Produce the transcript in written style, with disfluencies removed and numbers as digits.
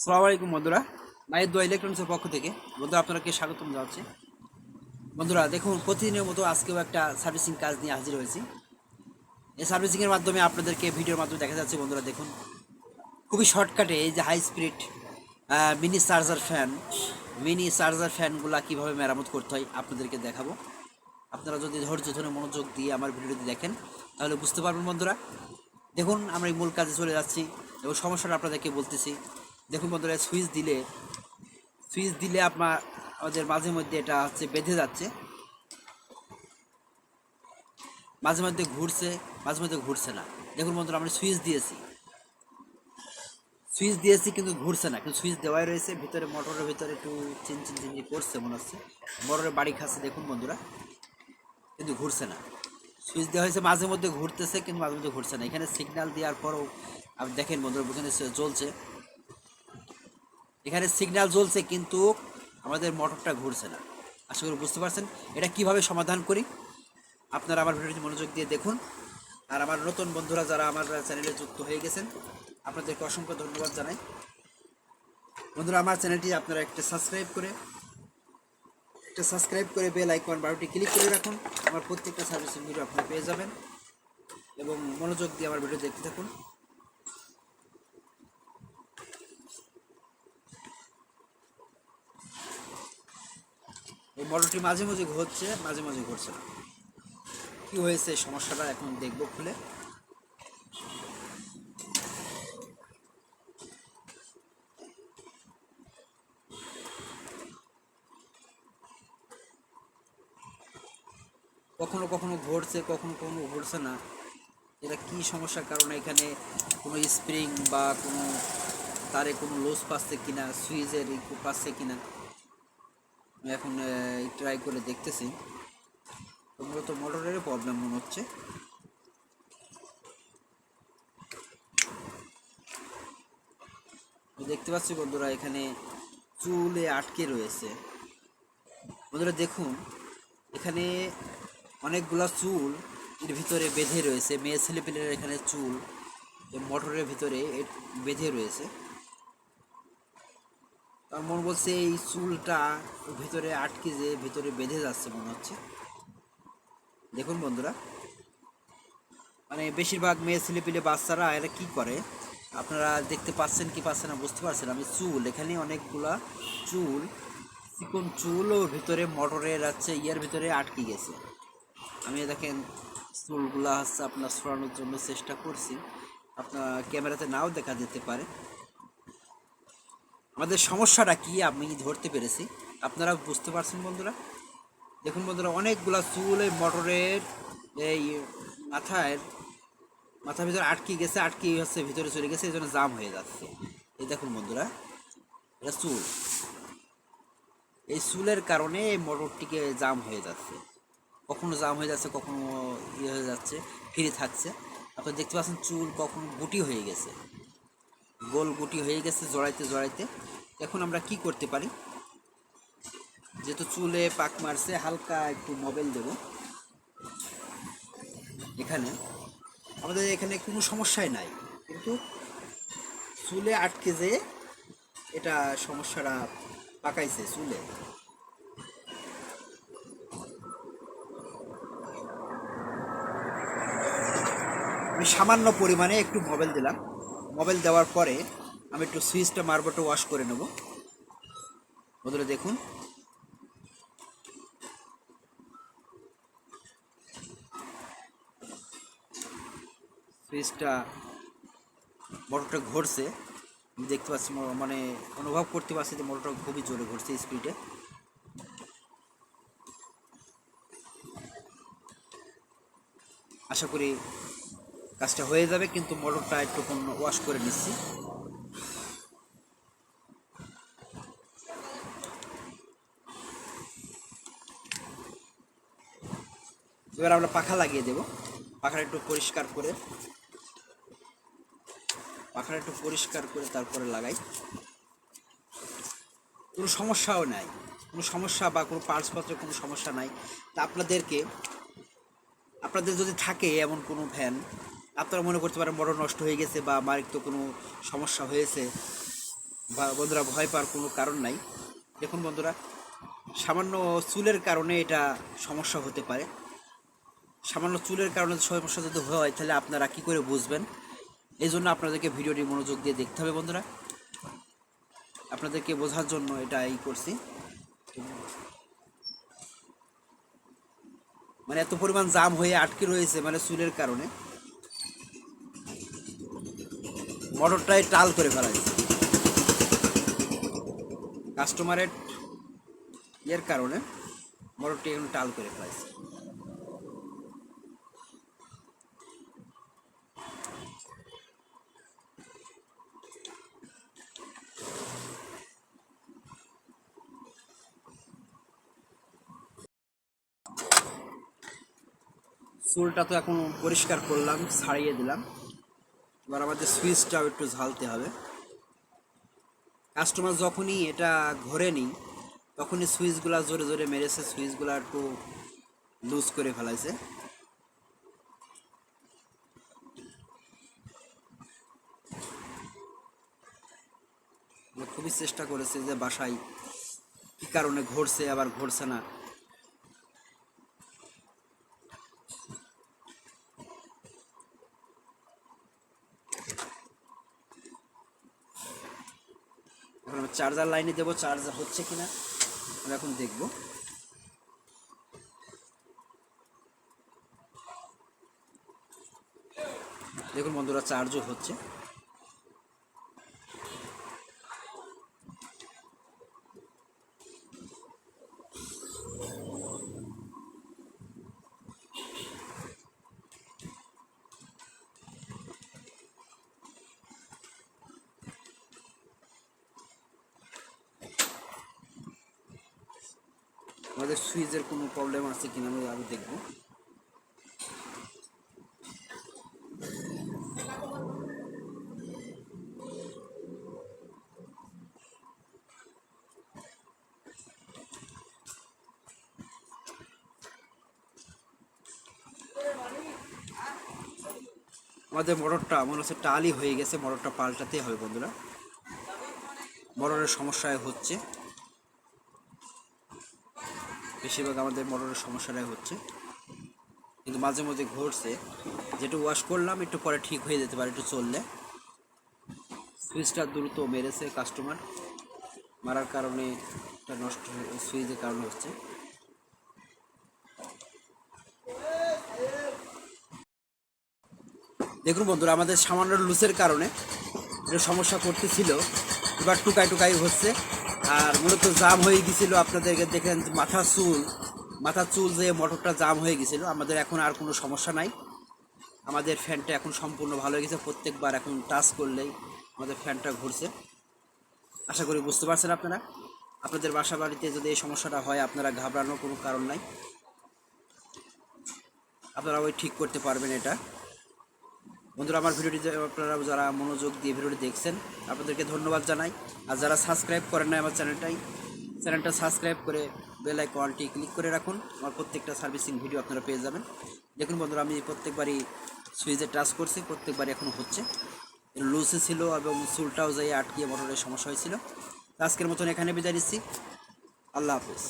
আসসালামু আলাইকুম বন্ধুরা, মায়ের দোয়া ইলেকট্রনিক্সের পক্ষ থেকে বন্ধুরা আপনাকে স্বাগতম জানাচ্ছি। বন্ধুরা দেখুন, প্রতিদিনের মতো আজকেও একটা সার্ভিসিং কাজ নিয়ে হাজির হয়েছি। এই সার্ভিসিংয়ের মাধ্যমে আপনাদেরকে ভিডিওর মাধ্যমে দেখা যাচ্ছে। বন্ধুরা দেখুন, খুবই শর্টকাটে এই যে হাই স্পিড মিনি চার্জার ফ্যানগুলা কীভাবে মেরামত করতে হয় আপনাদেরকে দেখাবো। আপনারা যদি ধৈর্য ধরে মনোযোগ দিয়ে আমার ভিডিওটি দেখেন তাহলে বুঝতে পারবেন। বন্ধুরা দেখুন, আমরা এই মূল কাজে চলে যাচ্ছি এবং সমস্যাটা আপনাদেরকে বলতেছি। দেখুন বন্ধুরা, সুইচ দিলে আমাদের মাঝে মধ্যে এটা হচ্ছে বেঁধে যাচ্ছে, মাঝে মধ্যে ঘুরছে, মাঝে মধ্যে ঘুরছে না। দেখুন বন্ধুরা, আমরা সুইচ দিয়েছি কিন্তু ঘুরছে না, কিন্তু সুইচ দেওয়াই রয়েছে। ভিতরে মোটরের ভিতরে একটু চিনচিন করছে মনে হচ্ছে, মোটরের বাড়ি খাচ্ছে। দেখুন বন্ধুরা, কিন্তু ঘুরছে না। সুইচ দেওয়া হয়েছে, মাঝে মধ্যে ঘুরতেছে কিন্তু মাঝে মধ্যে ঘুরছে না। এখানে সিগন্যাল দেওয়ার পরও আপনি দেখেন বন্ধুরা, এখানে জ্বলছে, এখানে সিগন্যাল জ্বলছে কিন্তু আমাদের মোটরটা ঘুরছে না। আশা করি বুঝতে পারছেন। এটা কিভাবে সমাধান করি আপনারা আমার ভিডিওটি মনোযোগ দিয়ে দেখুন। আর আমার নতুন বন্ধুরা যারা আমার চ্যানেলে যুক্ত হয়ে গেছেন আপনাদেরকে অসংখ্য ধন্যবাদ জানাই। বন্ধুরা, আমার চ্যানেলটি আপনারা একটা সাবস্ক্রাইব করে বেল আইকন বাটনটি ক্লিক করে রাখুন। আমার প্রত্যেকটা সার্ভিসিং ভিডিও আপনি পেয়ে যাবেন এবং মনোযোগ দিয়ে আমার ভিডিও দেখতে থাকুন। এই মোটরটি মাঝে মাঝে ঘুরছে, মাঝে মাঝে ঘুরছে না। কী হয়েছে সমস্যাটা এখন দেখব খুলে। কখনো কখনো ঘুরছে, কখনো কখনো ঘুরছে না। এটা কি সমস্যার কারণে, এখানে কোনো স্প্রিং বা কোনো তারে কোনো লুজ পাচ্ছে কিনা, সুইচের পাচ্ছে কিনা আমি এখন ট্রাই করে দেখতেছি। তো মূলত মোটরের প্রবলেম মনে হচ্ছে। দেখতে পাচ্ছি বন্ধুরা, এখানে চুলে আটকে রয়েছে। বন্ধুরা দেখুন, এখানে অনেকগুলা চুল এর ভিতরে বেঁধে রয়েছে। মেয়ে ছেলেপেলের এখানে চুল মোটরের ভিতরে বেঁধে রয়েছে। তার মন বলছে এই চুলটা ভিতরে আটকে যে ভিতরে বেঁধে যাচ্ছে মনে হচ্ছে। দেখুন বন্ধুরা, মানে বেশিরভাগ মেয়ে ছেলেপিলে বাচ্চারা এরা কি করে আপনারা দেখতে পাচ্ছেন কি পাচ্ছেন না বুঝতে পারছেন। আমি চুল এখানে অনেকগুলা চুল, চিকন চুলও ভিতরে মোটরের আছে ইয়ার ভিতরে আটকে গেছে। আমি দেখেন চুলগুলা হচ্ছে আপনার সরানোর জন্য চেষ্টা করছি। আপনার ক্যামেরাতে নাও দেখা যেতে পারে। আমাদের সমস্যাটা কি আমি ধরতে পেরেছি, আপনারা বুঝতে পারছেন বন্ধুরা। দেখুন বন্ধুরা, অনেকগুলা চুল এই মোটরের এই মাথার ভিতরে আটকে গেছে, আটকে হচ্ছে ভিতরে চলে গেছে, এই জন্য জাম হয়ে যাচ্ছে। এই দেখুন বন্ধুরা, এটা চুল, এই চুলের কারণে এই মোটরটিকে জাম হয়ে যাচ্ছে। কখনো জাম হয়ে যাচ্ছে, কখনো ইয়ে হয়ে যাচ্ছে, ফ্রি থাকছে। আপনি দেখতে পাচ্ছেন চুল কখনো গুটি হয়ে গেছে, গোল গুটি হয়ে গেছে জড়াইতে জড়াইতে। এখন আমরা কি করতে পারি, যেহেতু চুলে পাক মারছে, হালকা একটু মোবিল দেব এখানে। আমাদের এখানে কোনো সমস্যাই নাই, কিন্তু চুলে আটকে যে এটা সমস্যাটা পাকাইছে চুলে। আমি সামান্য পরিমাণে একটু মোবিল দিলাম। মোবিল দেওয়ার পরে আমি একটু সুইচটা মারবটা ওয়াশ করে নেব। বন্ধুরা দেখুন, সুইচটা মোটরটা ঘুরছে, আমি দেখতে পাচ্ছি, মানে অনুভব করতে পারছি যে মোটরটা খুবই জোরে ঘুরছে স্পিডে। আশা করি কাজটা হয়ে যাবে, কিন্তু মোটরটা একটু ওয়াশ করে নিচ্ছি। এবার আমরা পাখা লাগিয়ে দেব। পাখাটা একটু পরিষ্কার করে তারপরে লাগাই। কোনো সমস্যাও নাই, কোনো সমস্যা বা কোনো পার্টসপত্রে কোনো সমস্যা নাই। তা আপনাদের যদি থাকে এমন কোনো ফ্যান, আপনারা মনে করতে পারেন মোটর নষ্ট হয়ে গেছে বা মারাত্মক কোনো সমস্যা হয়েছে, বন্ধুরা ভয় পাওয়ার কোনো কারণ নাই। দেখুন বন্ধুরা, সামান্য চুলের কারণে এটা সমস্যা হতে পারে। সামান্য চুলের কারণে সমস্যা যদি হয় তাহলে আপনারা কি করে বুঝবেন? এই জন্য আপনাদেরকে ভিডিওটি মনোযোগ দিয়ে দেখতে হবে বন্ধুরা। আপনাদেরকে বোঝার জন্য এটা করছি। মানে এত পরিমাণ জাম হয়ে আটকে রয়েছে মানে চুলের কারণে, মোটরটাই টাল করে ফেলা হয়েছে কাস্টমারের কারণে। মোটরটি এখন টাল করে ফেলাইছে। চুলটা তো এখন পরিষ্কার করলাম, ছাড়িয়ে দিলাম। এবার আমাদের সুইচটাও একটু ঝালতে হবে। কাস্টমার যখনই এটা ঘোরেনি তখনই সুইচগুলা জোরে জোরে মেরেছে, সুইচগুলা একটু লুজ করে ফেলাইছে। খুবই চেষ্টা করেছে যে বাসায় কি কারণে ঘুরছে আবার ঘুরছে না। এখন চার্জার লাইনে দেবো, চার্জার হচ্ছে কিনা আমি এখন দেখব। দেখুন বন্ধুরা, চার্জও হচ্ছে। আমাদের সুইচের কোনো প্রবলেম আছে কিনা আমি আরও দেখব। আমাদের মোটরটা মনে হচ্ছে টালই হয়ে গেছে, মোটরটা পাল্টাতেই হবে বন্ধুরা। মোটরের সমস্যায় হচ্ছে, বেশিরভাগ আমাদের মোটরের সমস্যাটাই হচ্ছে, কিন্তু মাঝে মধ্যে ঘটছে। যেটা ওয়াশ করলাম একটু পরে ঠিক হয়ে যেতে পারে একটু চললে। সুইচটা দ্রুত মেরেছে কাস্টমার, মারার কারণে এটা নষ্ট, সুইচের কারণে হচ্ছে। দেখুন বন্ধুরা, আমাদের সামান্য লুসের কারণে এটা সমস্যা করতেছিল, এবার টুকাই টুকাই হচ্ছে। আর মূলত জাম হয়ে গেছিলো, আপনাদেরকে দেখেন মাথার চুল যে মোটরটা জাম হয়ে গেছিলো। আমাদের এখন আর কোনো সমস্যা নাই, আমাদের ফ্যানটা এখন সম্পূর্ণ ভালো হয়ে গেছে। প্রত্যেকবার এখন টাচ করলেই আমাদের ফ্যানটা ঘুরছে। আশা করি বুঝতে পারছেন আপনারা। আপনাদের বাসা বাড়িতে যদি এই সমস্যাটা হয় আপনারা ঘাবড়ানোর কোনো কারণ নাই, আপনারা ওই ঠিক করতে পারবেন এটা। বন্ধুরা, আমার ভিডিওটি আপনারা যারা মনোযোগ দিয়ে ভিডিওটি দেখছেন আপনাদেরকে ধন্যবাদ জানাই। আর যারা সাবস্ক্রাইব করেন না আমার চ্যানেলটা সাবস্ক্রাইব করে বেল আইকনটি ক্লিক করে রাখুন। আমার প্রত্যেকটা সার্ভিসিং ভিডিও আপনারা পেয়ে যাবেন। দেখুন বন্ধুরা, আমি প্রত্যেকবারই সুইচে টাচ করছি, প্রত্যেকবারই এখনও হচ্ছে। লুজে ছিল এবং চুলটাও যাই আটকিয়ে মোটরের সমস্যা হয়েছিল। আজকের মতন এখানে বিদায় দিচ্ছি। আল্লাহ হাফেজ।